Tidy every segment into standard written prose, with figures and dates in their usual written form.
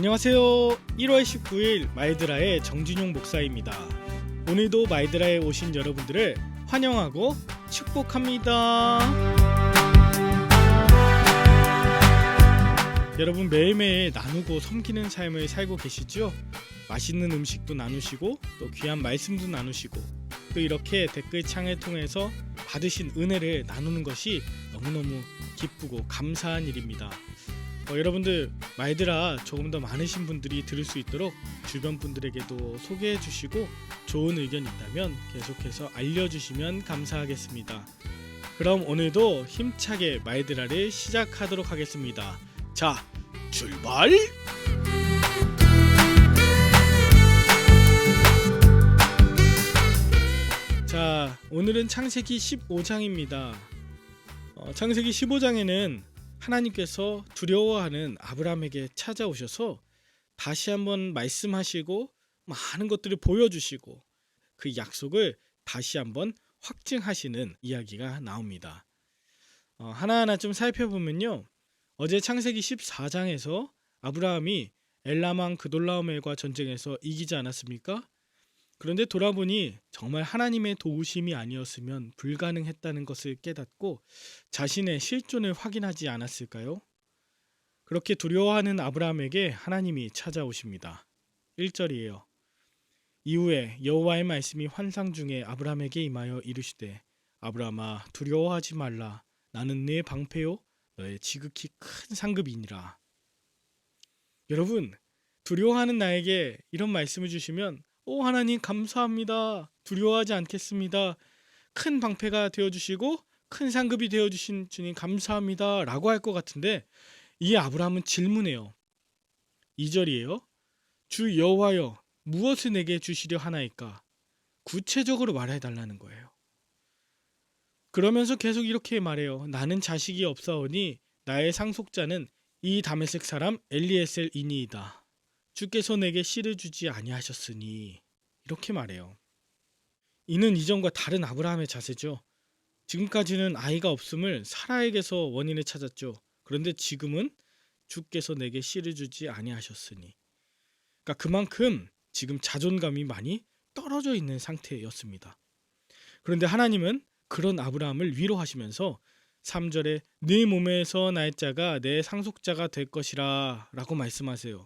안녕하세요. 1월 19일 마이드라의 정진용 목사입니다. 오늘도 마이드라에 오신 여러분들을 환영하고 축복합니다. 여러분 매일매일 나누고 섬기는 삶을 살고 계시죠? 맛있는 음식도 나누시고 또 귀한 말씀도 나누시고 또 이렇게 댓글창을 통해서 받으신 은혜를 나누는 것이 너무너무 기쁘고 감사한 일입니다. 여러분들 마이드라 조금 더 많으신 분들이 들을 수 있도록 주변 분들에게도 소개해 주시고 좋은 의견 있다면 계속해서 알려주시면 감사하겠습니다. 그럼 오늘도 힘차게 마이드라를 시작하도록 하겠습니다. 자, 출발! 자, 오늘은 창세기 15장입니다. 창세기 15장에는 하나님께서 두려워하는 아브라함에게 찾아오셔서 다시 한번 말씀하시고 많은 것들을 보여주시고 그 약속을 다시 한번 확증하시는 이야기가 나옵니다. 하나하나 좀 살펴보면요, 어제 창세기 14장에서 아브라함이 엘람왕 그돌라오멜과 전쟁에서 이기지 않았습니까? 그런데 돌아보니 정말 하나님의 도우심이 아니었으면 불가능했다는 것을 깨닫고 자신의 실존을 확인하지 않았을까요? 그렇게 두려워하는 아브라함에게 하나님이 찾아오십니다. 1절이에요. 이후에 여호와의 말씀이 환상 중에 아브라함에게 임하여 이르시되 아브라함아 두려워하지 말라. 나는 네 방패요 너의 지극히 큰 상급이니라. 여러분, 두려워하는 나에게 이런 말씀을 주시면 하나님 감사합니다. 두려워하지 않겠습니다. 큰 방패가 되어주시고 큰 상급이 되어주신 주님 감사합니다 라고 할 것 같은데 이 아브라함은 질문해요. 2절이에요. 주 여호와여 무엇을 내게 주시려 하나이까? 구체적으로 말해달라는 거예요. 그러면서 계속 이렇게 말해요. 나는 자식이 없사오니 나의 상속자는 이 다메섹 사람 엘리에셀이니이다. 주께서 내게 씨를 주지 아니하셨으니, 이렇게 말해요. 이는 이전과 다른 아브라함의 자세죠. 지금까지는 아이가 없음을 사라에게서 원인을 찾았죠. 그런데 지금은 주께서 내게 씨를 주지 아니하셨으니, 그러니까 그만큼 지금 자존감이 많이 떨어져 있는 상태였습니다. 그런데 하나님은 그런 아브라함을 위로하시면서 3절에 네 몸에서 날 자가 내 상속자가 될 것이라 라고 말씀하세요.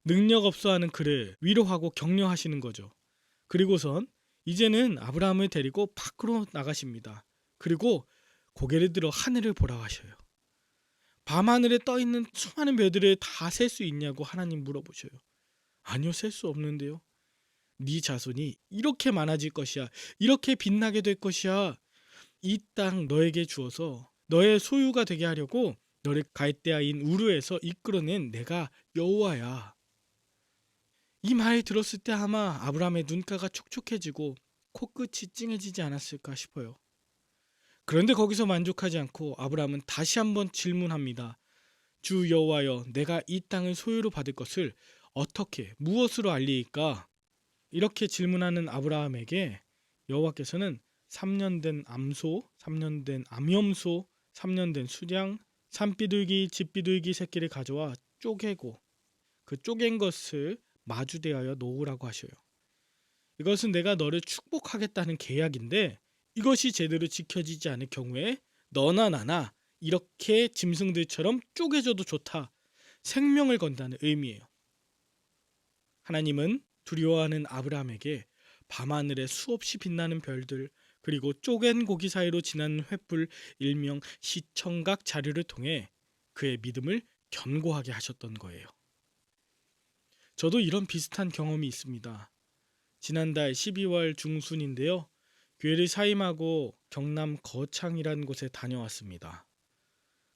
능력 없어하는 그를 위로하고 격려하시는 거죠. 그리고선 이제는 아브라함을 데리고 밖으로 나가십니다. 그리고 고개를 들어 하늘을 보라 하셔요. 밤하늘에 떠있는 수많은 별들을 다 셀 수 있냐고 하나님 물어보셔요. 아니요, 셀 수 없는데요. 네 자손이 이렇게 많아질 것이야. 이렇게 빛나게 될 것이야. 이 땅 너에게 주어서 너의 소유가 되게 하려고 너를 갈대아인 우르에서 이끌어낸 내가 여호와야. 이 말 들었을 때 아마 아브라함의 눈가가 촉촉해지고 코끝이 찡해지지 않았을까 싶어요. 그런데 거기서 만족하지 않고 아브라함은 다시 한번 질문합니다. 주 여호와여 내가 이 땅을 소유로 받을 것을 어떻게 무엇으로 알리이까? 이렇게 질문하는 아브라함에게 여호와께서는 3년 된 암소, 3년 된 암염소, 3년 된 수량, 산비둘기, 집비둘기 새끼를 가져와 쪼개고 그 쪼갠 것을 마주대하여 놓으라고 하셔요. 이것은 내가 너를 축복하겠다는 계약인데 이것이 제대로 지켜지지 않을 경우에 너나 나나 이렇게 짐승들처럼 쪼개져도 좋다. 생명을 건다는 의미예요. 하나님은 두려워하는 아브라함에게 밤하늘에 수없이 빛나는 별들 그리고 쪼갠 고기 사이로 지나는 횃불 일명 시청각 자료를 통해 그의 믿음을 견고하게 하셨던 거예요. 저도 이런 비슷한 경험이 있습니다. 지난달 12월 중순인데요. 교회를 사임하고 경남 거창이라는 곳에 다녀왔습니다.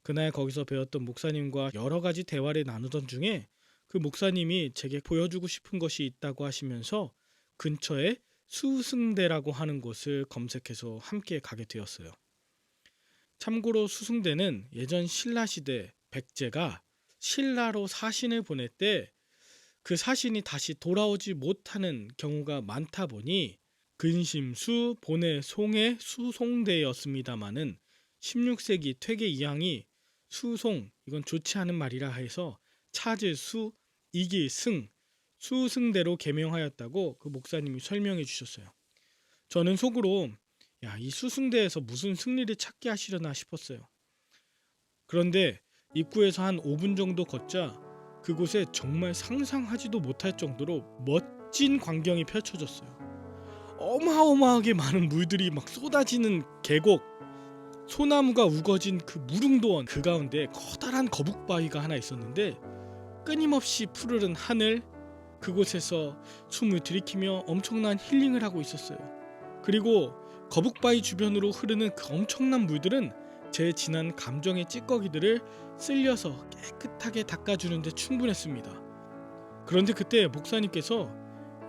그날 거기서 배웠던 목사님과 여러 가지 대화를 나누던 중에 그 목사님이 제게 보여주고 싶은 것이 있다고 하시면서 근처에 수승대라고 하는 곳을 검색해서 함께 가게 되었어요. 참고로 수승대는 예전 신라시대 백제가 신라로 사신을 보낼 때 그 사신이 다시 돌아오지 못하는 경우가 많다 보니 근심수, 본의 송의 수송대였습니다마는 16세기 퇴계 이항이 수송, 이건 좋지 않은 말이라 해서 찾을 수, 이기, 승, 수승대로 계명하였다고 그 목사님이 설명해 주셨어요. 저는 속으로 이 수승대에서 무슨 승리를 찾게 하시려나 싶었어요. 그런데 입구에서 한 5분 정도 걷자 그곳에 정말 상상하지도 못할 정도로 멋진 광경이 펼쳐졌어요. 어마어마하게 많은 물들이 막 쏟아지는 계곡, 소나무가 우거진 그 무릉도원, 그 가운데 커다란 거북바위가 하나 있었는데 끊임없이 푸르른 하늘, 그곳에서 숨을 들이키며 엄청난 힐링을 하고 있었어요. 그리고 거북바위 주변으로 흐르는 그 엄청난 물들은 제 지난 감정의 찌꺼기들을 쓸려서 깨끗하게 닦아주는데 충분했습니다. 그런데 그때 목사님께서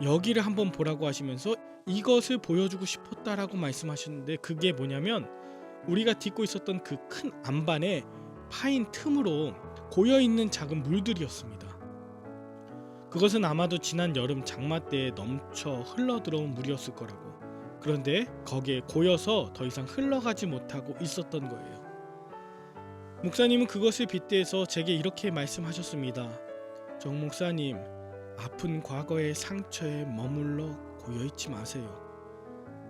여기를 한번 보라고 하시면서 이것을 보여주고 싶었다라고 말씀하셨는데, 그게 뭐냐면 우리가 딛고 있었던 그 큰 안반에 파인 틈으로 고여있는 작은 물들이었습니다. 그것은 아마도 지난 여름 장마 때에 넘쳐 흘러들어온 물이었을 거라고. 그런데 거기에 고여서 더 이상 흘러가지 못하고 있었던 거예요. 목사님은 그것을 빗대서 제게 이렇게 말씀하셨습니다. 정 목사님, 아픈 과거의 상처에 머물러 고여있지 마세요.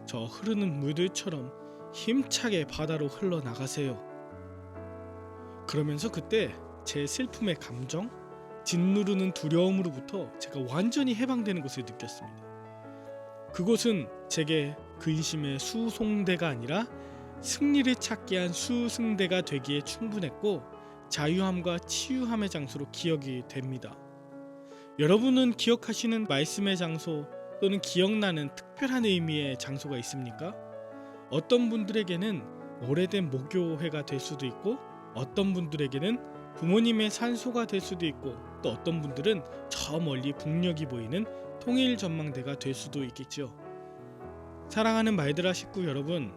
저 흐르는 물들처럼 힘차게 바다로 흘러나가세요. 그러면서 그때 제 슬픔의 감정, 짓누르는 두려움으로부터 제가 완전히 해방되는 것을 느꼈습니다. 그곳은 제게 근심의 수송대가 아니라 승리를 찾게 한 수승대가 되기에 충분했고 자유함과 치유함의 장소로 기억이 됩니다. 여러분은 기억하시는 말씀의 장소 또는 기억나는 특별한 의미의 장소가 있습니까? 어떤 분들에게는 오래된 목교회가 될 수도 있고, 어떤 분들에게는 부모님의 산소가 될 수도 있고, 또 어떤 분들은 저 멀리 북녘이 보이는 통일전망대가 될 수도 있겠죠. 사랑하는 말들아 식구 여러분,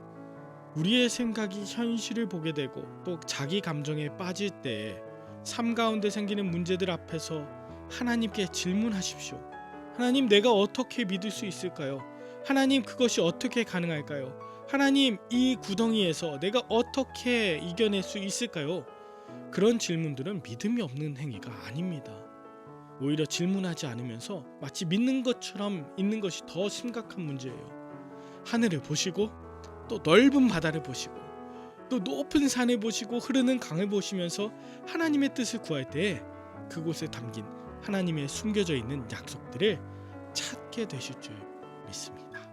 우리의 생각이 현실을 보게 되고 또 자기 감정에 빠질 때에 삶 가운데 생기는 문제들 앞에서 하나님께 질문하십시오. 하나님, 내가 어떻게 믿을 수 있을까요? 하나님, 그것이 어떻게 가능할까요? 하나님, 이 구덩이에서 내가 어떻게 이겨낼 수 있을까요? 그런 질문들은 믿음이 없는 행위가 아닙니다. 오히려 질문하지 않으면서 마치 믿는 것처럼 있는 것이 더 심각한 문제예요. 하늘을 보시고 또 넓은 바다를 보시고 또 높은 산을 보시고 흐르는 강을 보시면서 하나님의 뜻을 구할 때 그곳에 담긴 하나님의 숨겨져 있는 약속들을 찾게 되실 줄 믿습니다.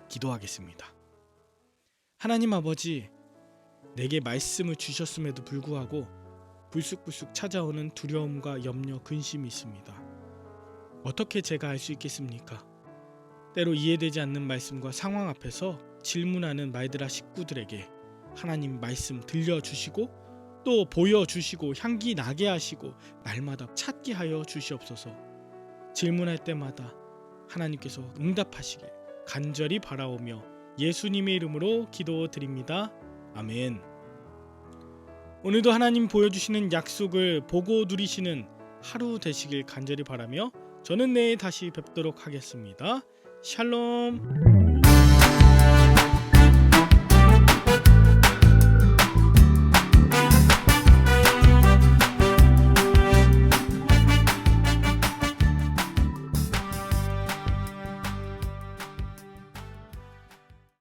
기도하겠습니다. 하나님 아버지, 내게 말씀을 주셨음에도 불구하고 불쑥불쑥 찾아오는 두려움과 염려, 근심이 있습니다. 어떻게 제가 알 수 있겠습니까? 때로 이해되지 않는 말씀과 상황 앞에서 질문하는 말들아 식구들에게 하나님 말씀 들려주시고 또 보여주시고 향기 나게 하시고 날마다 찾게 하여 주시옵소서. 질문할 때마다 하나님께서 응답하시길 간절히 바라오며 예수님의 이름으로 기도드립니다. 아멘. 오늘도 하나님 보여주시는 약속을 보고 누리시는 하루 되시길 간절히 바라며 저는 내일 다시 뵙도록 하겠습니다. 샬롬.